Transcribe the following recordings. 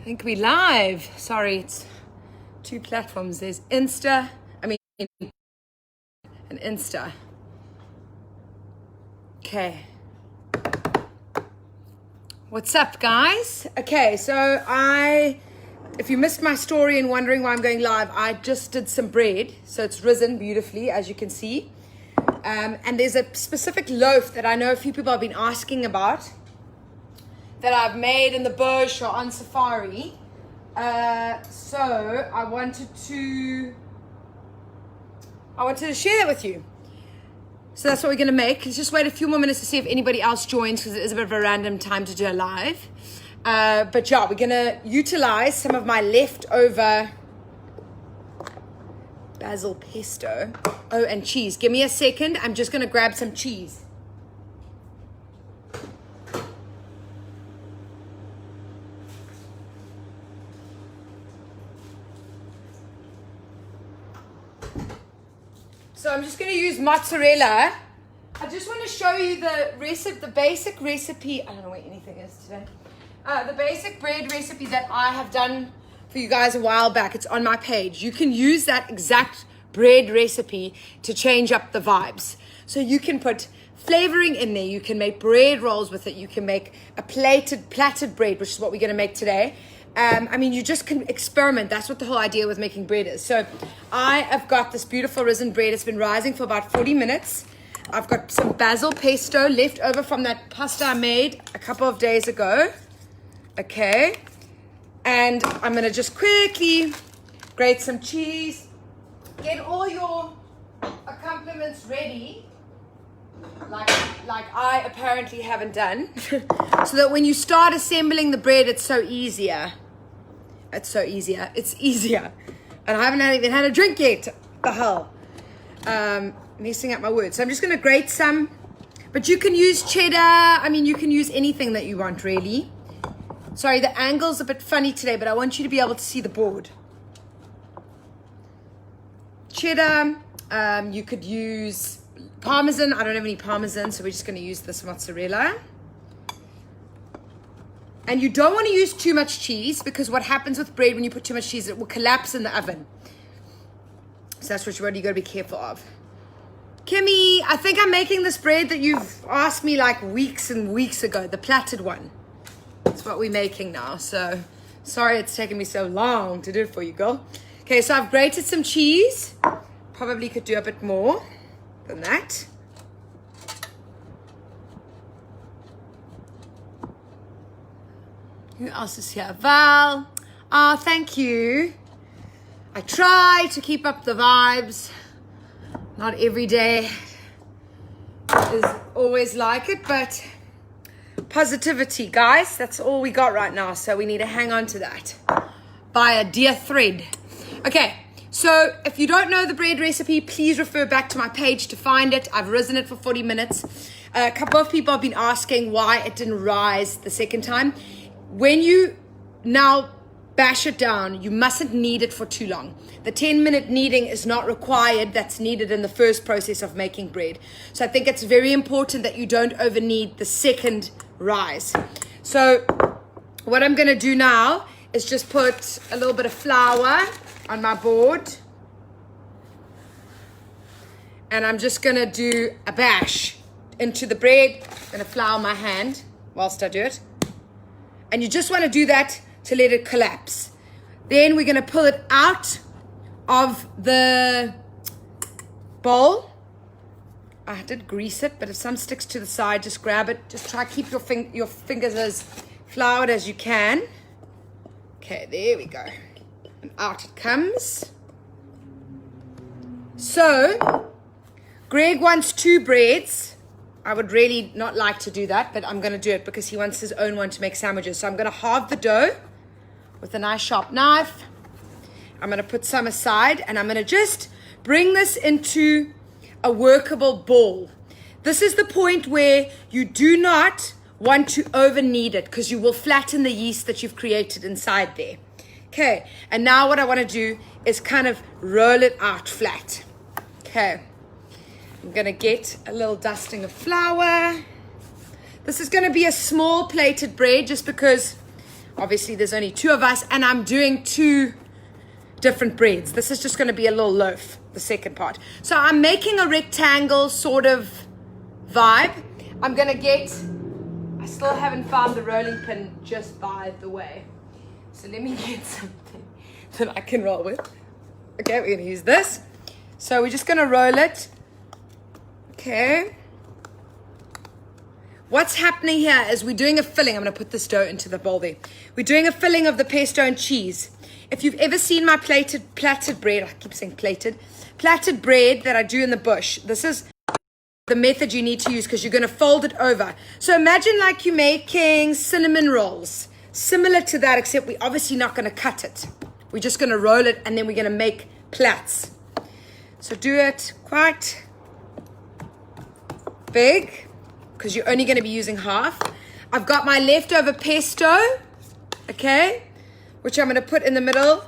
think we live. Sorry, it's two platforms. There's Insta, and Insta. Okay. What's up, guys? Okay, so if you missed my story and wondering why I'm going live, I just did some bread. So it's risen beautifully, as you can see. And there's a specific loaf that I know a few people have been asking about that I've made in the bush or on safari. So I wanted to share that with you. So that's what we're going to make. Let's just wait a few more minutes to see if anybody else joins, because it is a bit of a random time to do a live. But yeah, we're going to utilize some of my leftover basil pesto. Oh, and cheese. Give me a second. I'm just going to grab some cheese. So I'm just going to use mozzarella. I just want to show you the basic recipe. I don't know where anything is today. The basic bread recipe that I have done for you guys a while back. It's on my page. You can use that exact bread recipe to change up the vibes. So you can put flavoring in there. You can make bread rolls with it. You can make a platted bread, which is what we're going to make today. You just can experiment. That's what the whole idea with making bread is. So I have got this beautiful risen bread. It's been rising for about 40 minutes. I've got some basil pesto left over from that pasta I made a couple of days ago. Okay. And I'm going to just quickly grate some cheese. Get all your accompaniments ready, like I apparently haven't done, so that when you start assembling the bread, it's easier. It's easier. And I haven't even had a drink yet. The hell. Messing up my words. So I'm just going to grate some. But you can use cheddar. You can use anything that you want, really. Sorry, the angle's a bit funny today, but I want you to be able to see the board. Cheddar. You could use Parmesan. I don't have any Parmesan, so we're just going to use this mozzarella. And you don't want to use too much cheese, because what happens with bread when you put too much cheese, it will collapse in the oven. So that's what you got to be careful of. Kimmy, I think I'm making this bread that you've asked me like weeks and weeks ago, the platted one. That's what we're making now. So sorry it's taken me so long to do it for you, girl. Okay, so I've grated some cheese. Probably could do a bit more than that. Who else is here? Val. Oh, thank you. I try to keep up the vibes. Not every day is always like it, but positivity, guys. That's all we got right now. So we need to hang on to that by a dear thread. Okay. So if you don't know the bread recipe, please refer back to my page to find it. I've risen it for 40 minutes. A couple of people have been asking why it didn't rise the second time. When you now bash it down, you mustn't knead it for too long. The 10-minute kneading is not required. That's needed in the first process of making bread. So I think it's very important that you don't over knead the second rise. So what I'm going to do now is just put a little bit of flour on my board, and I'm just gonna do a bash into the bread. I'm gonna flour my hand whilst I do it, and you just want to do that to let it collapse. Then we're gonna pull it out of the bowl. I did grease it, but if some sticks to the side, just grab it. Just try to keep your fingers as floured as you can. Okay, there we go. And out it comes. So Greg wants 2 breads. I would really not like to do that, but I'm going to do it because he wants his own one to make sandwiches. So I'm going to halve the dough with a nice sharp knife. I'm going to put some aside, and I'm going to just bring this into a workable ball. This is the point where you do not want to over knead it, because you will flatten the yeast that you've created inside there. Okay, and now what I want to do is kind of roll it out flat. Okay, I'm going to get a little dusting of flour. This is going to be a small plated bread just because Obviously, there's only 2 of us, and I'm doing 2 different breads. This is just going to be a little loaf, the second part. So I'm making a rectangle sort of vibe. I'm going to get, I still haven't found the rolling pin just by the way. So let me get something that I can roll with. Okay, we're going to use this. So we're just going to roll it. Okay. What's happening here is we're doing a filling. I'm going to put this dough into the bowl there. We're doing a filling of the pesto and cheese. If you've ever seen my platted bread, I keep saying platted bread that I do in the bush, this is the method you need to use because you're going to fold it over. So imagine like you're making cinnamon rolls. Similar to that, except we're obviously not going to cut it. We're just going to roll it and then we're going to make plats. So do it quite big, because you're only going to be using half. I've got my leftover pesto, okay, which I'm going to put in the middle.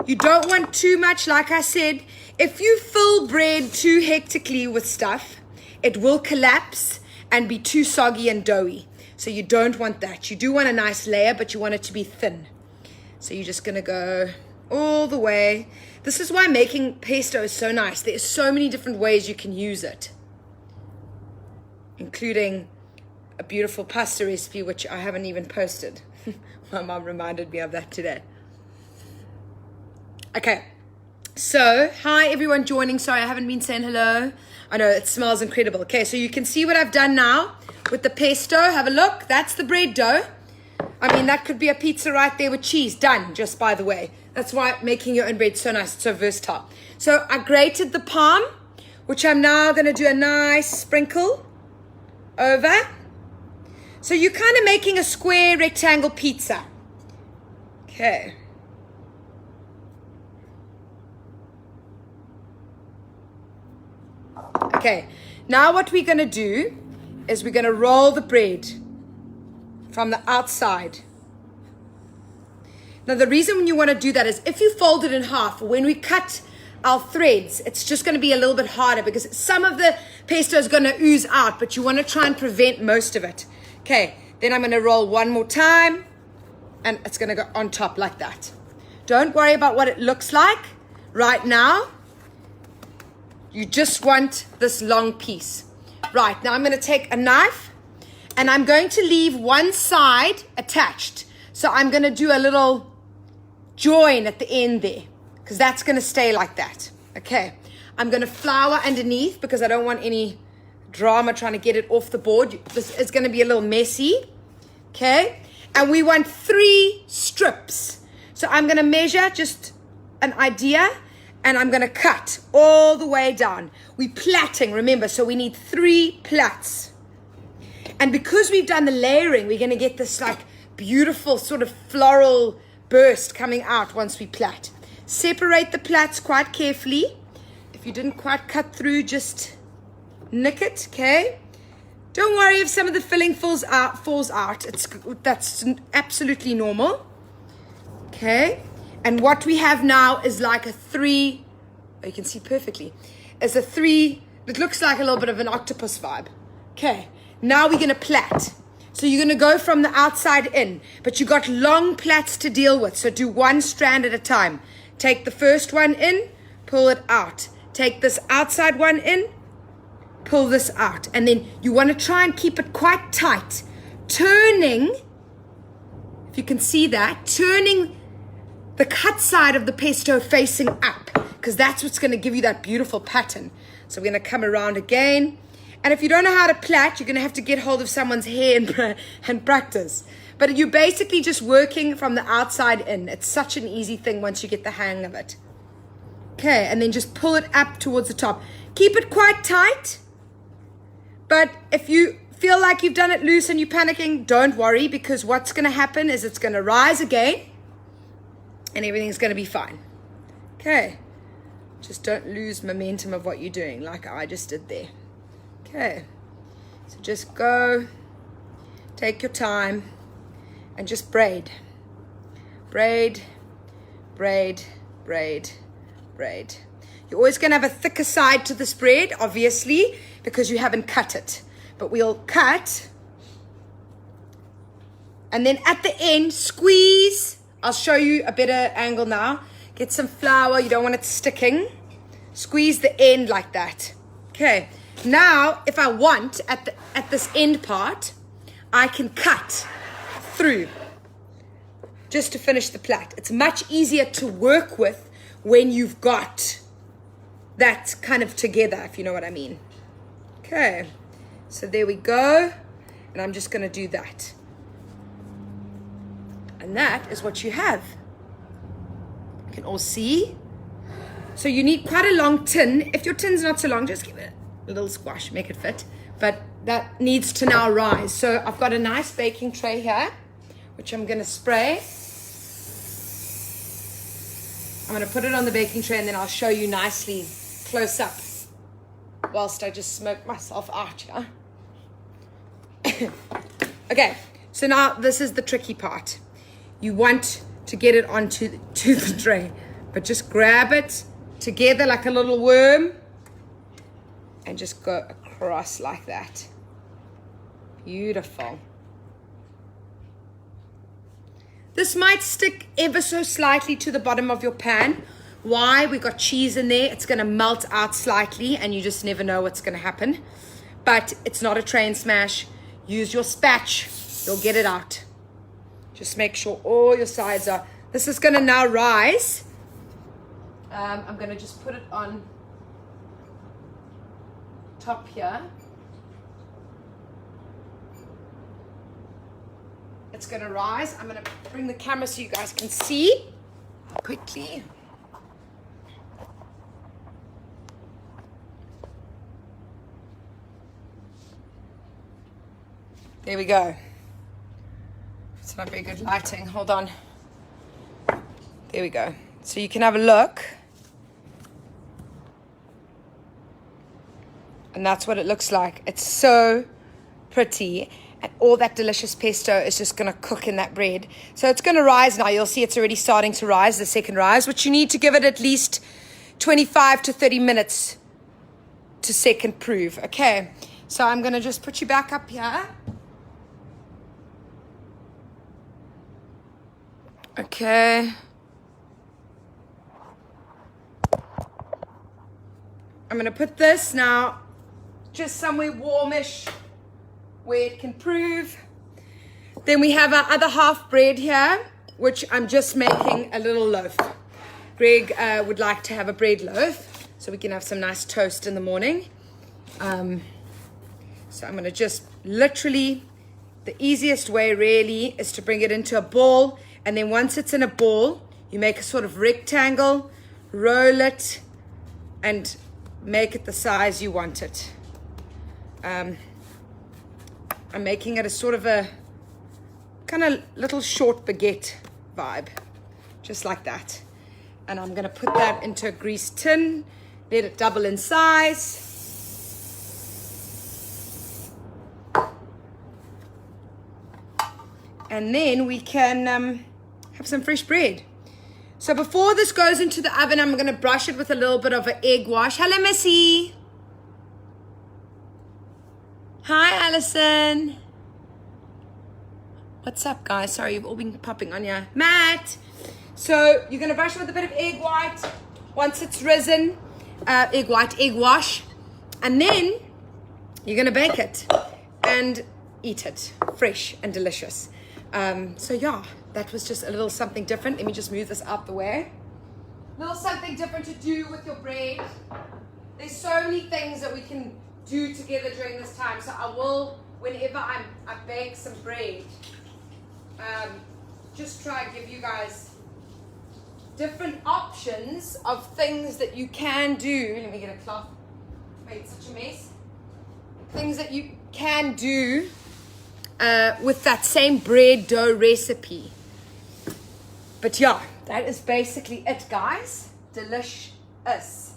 You don't want too much, like I said. If you fill bread too hectically with stuff, it will collapse and be too soggy and doughy. So you don't want that. You do want a nice layer, but you want it to be thin. So you're just going to go all the way. This is why making pesto is so nice. There's so many different ways you can use it, including a beautiful pasta recipe, which I haven't even posted. My mom reminded me of that today. Okay, so hi everyone joining. Sorry, I haven't been saying hello. I know it smells incredible. Okay, so you can see what I've done now with the pesto. Have a look. That's the bread dough. I mean, that could be a pizza right there with cheese. Done, just by the way. That's why making your own bread is so nice. It's so versatile. So I grated the palm, which I'm now going to do a nice sprinkle over. So you're kind of making a square rectangle pizza. Okay. Okay, now what we're going to do is we're going to roll the bread from the outside. Now the reason you want to do that is if you fold it in half, when we cut our threads, it's just going to be a little bit harder because some of the pesto is going to ooze out, but you want to try and prevent most of it. Okay, then I'm going to roll one more time and it's going to go on top like that. Don't worry about what it looks like right now. You just want this long piece. Right, now I'm going to take a knife and I'm going to leave one side attached. So I'm going to do a little join at the end there because that's going to stay like that. Okay, I'm going to flour underneath because I don't want any drama trying to get it off the board. This is going to be a little messy. Okay, and we want 3 strips. So I'm going to measure just an idea. And I'm going to cut all the way down. We're plaiting, remember, so we need 3 plats. And because we've done the layering, we're going to get this like beautiful sort of floral burst coming out once we plait. Separate the plats quite carefully. If you didn't quite cut through, just nick it, okay? Don't worry if some of the filling falls out. That's absolutely normal. Okay? And what we have now is like a 3, you can see perfectly, is a 3, it looks like a little bit of an octopus vibe. Okay, now we're going to plait. So you're going to go from the outside in, but you got long plaits to deal with. So do one strand at a time. Take the first one in, pull it out. Take this outside one in, pull this out. And then you want to try and keep it quite tight. Turning, if you can see that, turning the cut side of the pesto facing up, because that's what's going to give you that beautiful pattern. So we're going to come around again. And if you don't know how to plait, you're going to have to get hold of someone's hair and practice. But you're basically just working from the outside in. It's such an easy thing once you get the hang of it. Okay, and then just pull it up towards the top. Keep it quite tight. But if you feel like you've done it loose and you're panicking, don't worry, because what's going to happen is it's going to rise again. And everything's going to be fine. Okay. Just don't lose momentum of what you're doing like I just did there. Okay. So just go. Take your time. And just braid. Braid. Braid. Braid. Braid. You're always going to have a thicker side to this bread, obviously, because you haven't cut it. But we'll cut And then at the end, squeeze. I'll show you a better angle now. Get some flour. You don't want it sticking. Squeeze the end like that. Okay. Now, if I want, at this end part, I can cut through just to finish the plait. It's much easier to work with when you've got that kind of together, if you know what I mean. Okay. So there we go. And I'm just going to do that. And that is what you have. You can all see. So you need quite a long tin. If your tin's not so long, just give it a little squash, make it fit. But that needs to now rise. So I've got a nice baking tray here, which I'm going to spray. I'm going to put it on the baking tray and then I'll show you nicely close up whilst I just smoke myself out here. Okay, so now this is the tricky part. You want to get it onto the tray, but just grab it together like a little worm and just go across like that. Beautiful. This might stick ever so slightly to the bottom of your pan. Why? We got cheese in there. It's going to melt out slightly and you just never know what's going to happen. But it's not a train smash. Use your spatch. You'll get it out. Just make sure all your sides are. This is going to now rise. I'm going to just put it on top here. It's going to rise. I'm going to bring the camera so you guys can see quickly. There we go. It's not very good lighting. Hold on. There we go. So you can have a look. And that's what it looks like. It's so pretty. And all that delicious pesto is just going to cook in that bread. So it's going to rise now. You'll see it's already starting to rise, the second rise, which you need to give it at least 25 to 30 minutes to second proof. Okay. So I'm going to just put you back up here. Okay. I'm going to put this now just somewhere warmish where it can prove. Then we have our other half bread here, which I'm just making a little loaf. Greg would like to have a bread loaf so we can have some nice toast in the morning. So I'm going to just literally, the easiest way really is to bring it into a ball. And then once it's in a ball, you make a sort of rectangle, roll it, and make it the size you want it. I'm making it a sort of a kind of little short baguette vibe, just like that. And I'm going to put that into a greased tin, let it double in size. And then we can have some fresh bread. So before this goes into the oven, I'm going to brush it with a little bit of an egg wash. Hello, Missy. Hi, Allison. What's up, guys? Sorry, you've all been popping on here. Matt. So you're going to brush it with a bit of egg white. Once it's risen, egg wash. And then you're going to bake it and eat it fresh and delicious. So yeah, that was just a little something different. Let me just move this out the way. Little something different to do with your bread. There's so many things that we can do together during this time. So I will, whenever I bake some bread, just try and give you guys different options of things that you can do. Let me get a cloth. Made such a mess. Things that you can do with that same bread dough recipe. But yeah, that is basically it, guys. Delicious.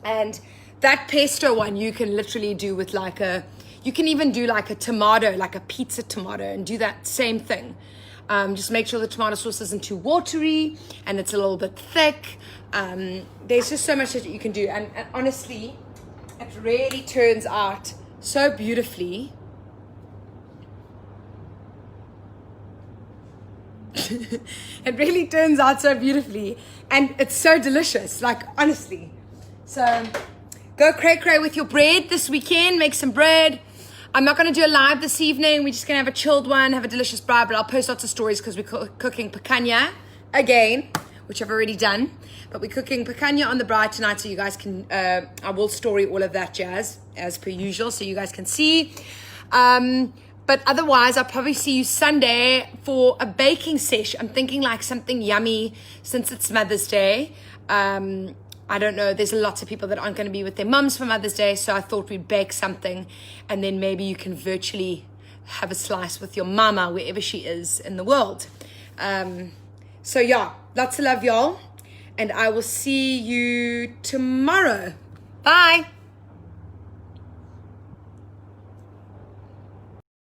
And that pesto one you can literally do with you can even do like a tomato, like a pizza tomato, and do that same thing. Just make sure the tomato sauce isn't too watery and it's a little bit thick. There's just so much that you can do. And honestly, it really turns out so beautifully. It really turns out so beautifully, and it's so delicious, like honestly. So go cray with your bread this weekend. Make some bread. I'm not going to do a live this evening. We're just going to have a chilled one, have a delicious bride, but I'll post lots of stories because we're cooking picanha again, which I've already done. But we're cooking picanha on the bride tonight, so you guys can, I will story all of that jazz as per usual, so you guys can see. But otherwise, I'll probably see you Sunday for a baking sesh. I'm thinking like something yummy since it's Mother's Day. I don't know, there's lots of people that aren't going to be with their mums for Mother's Day, so I thought we'd bake something, and then maybe you can virtually have a slice with your mama wherever she is in the world. So yeah, lots of love, y'all, and I will see you tomorrow. Bye.